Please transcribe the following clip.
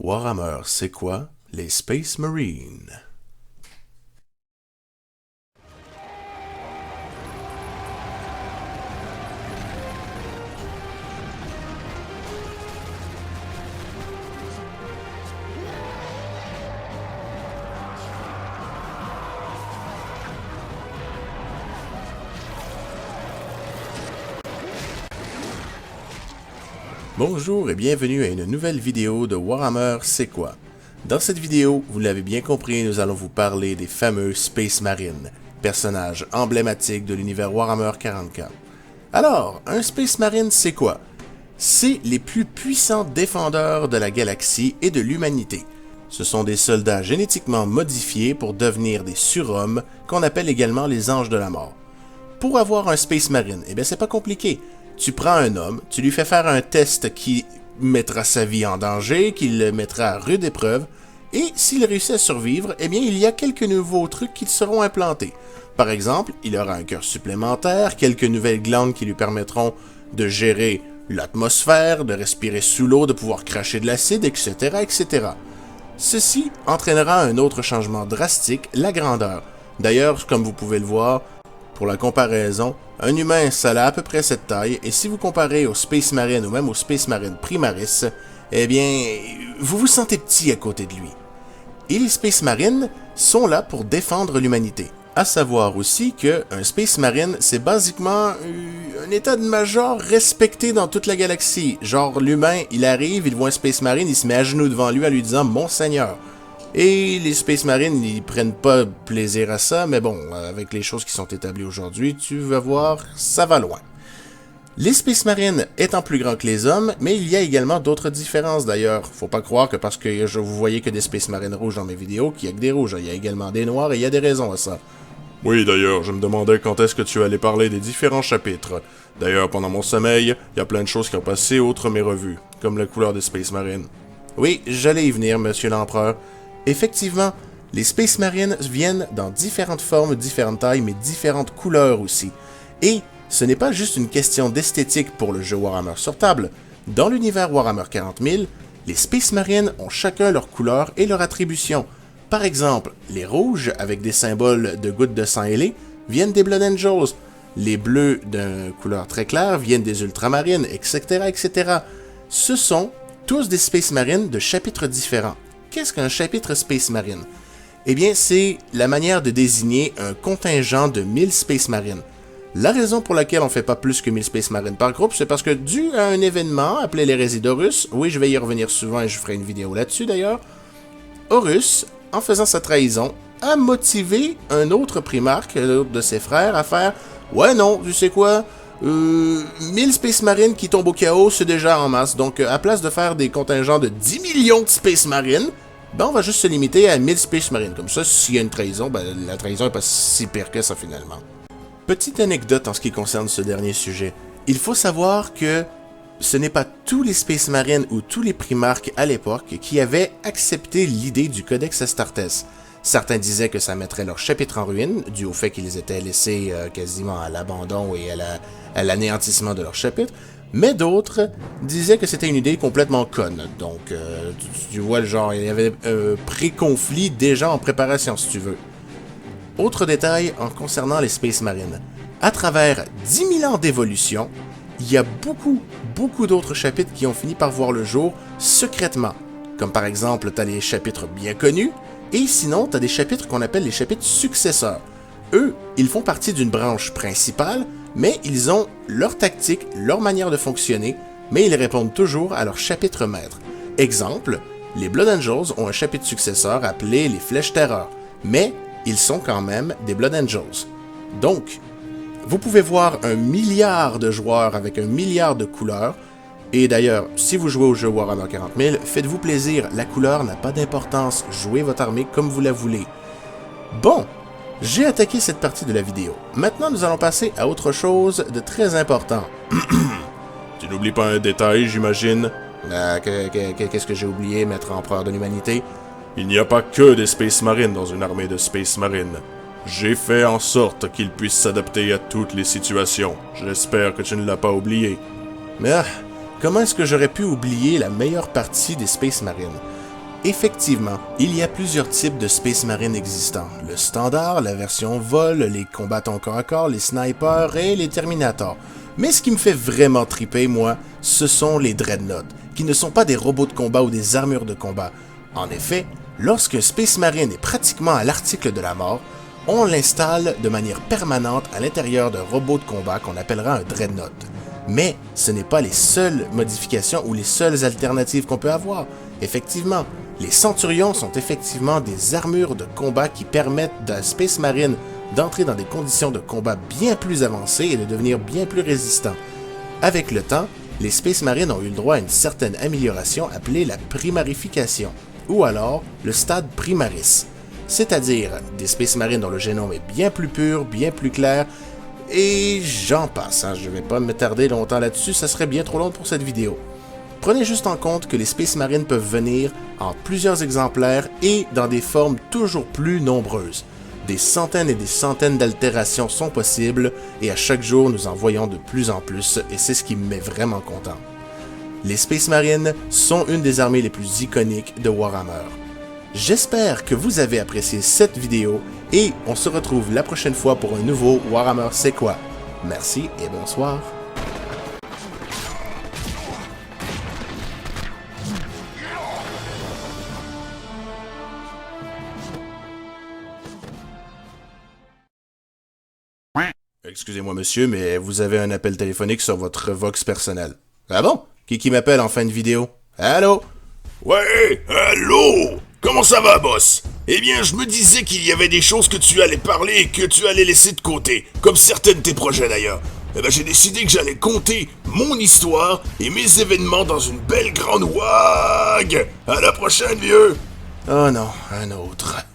Warhammer, c'est quoi les Space Marines? Bonjour et bienvenue à une nouvelle vidéo de Warhammer c'est quoi? Dans cette vidéo, vous l'avez bien compris, nous allons vous parler des fameux Space Marines, personnages emblématiques de l'univers Warhammer 40K. Alors, un Space Marine c'est quoi? C'est les plus puissants défendeurs de la galaxie et de l'humanité. Ce sont des soldats génétiquement modifiés pour devenir des surhommes, qu'on appelle également les anges de la mort. Pour avoir un Space Marine, eh bien c'est pas compliqué. Tu prends un homme, tu lui fais faire un test qui mettra sa vie en danger, qui le mettra à rude épreuve, et s'il réussit à survivre, eh bien il y a quelques nouveaux trucs qui seront implantés. Par exemple, il aura un cœur supplémentaire, quelques nouvelles glandes qui lui permettront de gérer l'atmosphère, de respirer sous l'eau, de pouvoir cracher de l'acide, etc., etc. Ceci entraînera un autre changement drastique, la grandeur. D'ailleurs, comme vous pouvez le voir, pour la comparaison, un humain, ça a à peu près cette taille, et si vous comparez au Space Marine ou même au Space Marine Primaris, eh bien, vous vous sentez petit à côté de lui. Et les Space Marines sont là pour défendre l'humanité. À savoir aussi qu'un Space Marine, c'est basiquement un état de major respecté dans toute la galaxie. Genre, l'humain, il arrive, il voit un Space Marine, il se met à genoux devant lui en lui disant « Mon Seigneur ». Et les Space Marines, ils prennent pas plaisir à ça, mais bon, avec les choses qui sont établies aujourd'hui, tu vas voir, ça va loin. Les Space Marines étant plus grands que les hommes, mais il y a également d'autres différences d'ailleurs. Faut pas croire que parce que vous voyez que des Space Marines rouges dans mes vidéos, qu'il y a que des rouges, il y a également des noirs et il y a des raisons à ça. Oui, d'ailleurs, je me demandais quand est-ce que tu allais parler des différents chapitres. D'ailleurs, pendant mon sommeil, il y a plein de choses qui ont passé outre mes revues, comme la couleur des Space Marines. Oui, j'allais y venir, monsieur l'Empereur. Effectivement, les Space Marines viennent dans différentes formes, différentes tailles, mais différentes couleurs aussi. Et ce n'est pas juste une question d'esthétique pour le jeu Warhammer sur table. Dans l'univers Warhammer 40 000, les Space Marines ont chacun leur couleur et leur attribution. Par exemple, les rouges, avec des symboles de gouttes de sang ailées, viennent des Blood Angels. Les bleus d'une couleur très claire viennent des Ultramarines, etc., etc. Ce sont tous des Space Marines de chapitres différents. Qu'est-ce qu'un chapitre Space Marine? Eh bien, c'est la manière de désigner un contingent de 1000 Space Marines. La raison pour laquelle on ne fait pas plus que 1000 Space Marines par groupe, c'est parce que dû à un événement appelé l'hérésie d'Horus, oui, je vais y revenir souvent et je ferai une vidéo là-dessus d'ailleurs, Horus, en faisant sa trahison, a motivé un autre primarque, l'autre de ses frères, à faire « Ouais, non, tu sais quoi 1000 Space Marines qui tombent au chaos, c'est déjà en masse. Donc, à place de faire des contingents de 10 millions de Space Marines, ben on va juste se limiter à 1000 Space Marines. Comme ça, s'il y a une trahison, ben la trahison n'est pas si pire que ça finalement. Petite anecdote en ce qui concerne ce dernier sujet. Il faut savoir que ce n'est pas tous les Space Marines ou tous les primarques à l'époque qui avaient accepté l'idée du Codex Astartes. Certains disaient que ça mettrait leur chapitre en ruine, dû au fait qu'ils étaient laissés quasiment à l'abandon et à l'anéantissement de leur chapitre, mais d'autres disaient que c'était une idée complètement conne. Donc, tu vois le genre, il y avait un pré-conflit déjà en préparation, si tu veux. Autre détail en concernant les Space Marines. À travers 10 000 ans d'évolution, il y a beaucoup d'autres chapitres qui ont fini par voir le jour secrètement. Comme par exemple, tu as les chapitres bien connus, et sinon, tu as des chapitres qu'on appelle les chapitres successeurs. Eux, ils font partie d'une branche principale, mais ils ont leur tactique, leur manière de fonctionner, mais ils répondent toujours à leur chapitre maître. Exemple, les Blood Angels ont un chapitre successeur appelé les Flèches Terreur, mais ils sont quand même des Blood Angels. Donc, vous pouvez voir 1 milliard de joueurs avec 1 milliard de couleurs, et d'ailleurs, si vous jouez au jeu Warhammer 40 000, faites-vous plaisir, la couleur n'a pas d'importance, jouez votre armée comme vous la voulez. Bon, j'ai attaqué cette partie de la vidéo. Maintenant, nous allons passer à autre chose de très important. Tu n'oublies pas un détail, j'imagine? Qu'est-ce que j'ai oublié, maître empereur de l'humanité? Il n'y a pas que des Space Marines dans une armée de Space Marines. J'ai fait en sorte qu'ils puissent s'adapter à toutes les situations. J'espère que tu ne l'as pas oublié. Mais comment est-ce que j'aurais pu oublier la meilleure partie des Space Marines? Effectivement, il y a plusieurs types de Space Marine existants. Le standard, la version vol, les combattants corps à corps, les snipers et les Terminators. Mais ce qui me fait vraiment triper, moi, ce sont les Dreadnoughts, qui ne sont pas des robots de combat ou des armures de combat. En effet, lorsque Space Marine est pratiquement à l'article de la mort, on l'installe de manière permanente à l'intérieur d'un robot de combat qu'on appellera un Dreadnought. Mais ce n'est pas les seules modifications ou les seules alternatives qu'on peut avoir. Effectivement, les Centurions sont effectivement des armures de combat qui permettent à Space Marine d'entrer dans des conditions de combat bien plus avancées et de devenir bien plus résistants. Avec le temps, les Space Marines ont eu le droit à une certaine amélioration appelée la primarification, ou alors le stade primaris, c'est-à-dire des Space Marines dont le génome est bien plus pur, bien plus clair, et j'en passe, je ne vais pas me tarder longtemps là-dessus, ça serait bien trop long pour cette vidéo. Prenez juste en compte que les Space Marines peuvent venir en plusieurs exemplaires et dans des formes toujours plus nombreuses. Des centaines et des centaines d'altérations sont possibles et à chaque jour nous en voyons de plus en plus et c'est ce qui me met vraiment content. Les Space Marines sont une des armées les plus iconiques de Warhammer. J'espère que vous avez apprécié cette vidéo et on se retrouve la prochaine fois pour un nouveau Warhammer C'est quoi? Merci et bonsoir. Excusez-moi monsieur, mais vous avez un appel téléphonique sur votre Vox personnel. Ah bon? Qui m'appelle en fin de vidéo? Allô? Ouais, allô? Comment ça va, boss? Eh bien, je me disais qu'il y avait des choses que tu allais parler et que tu allais laisser de côté, comme certains de tes projets d'ailleurs. Eh ben, j'ai décidé que j'allais conter mon histoire et mes événements dans une belle grande wag! À la prochaine, vieux! Oh non, un autre.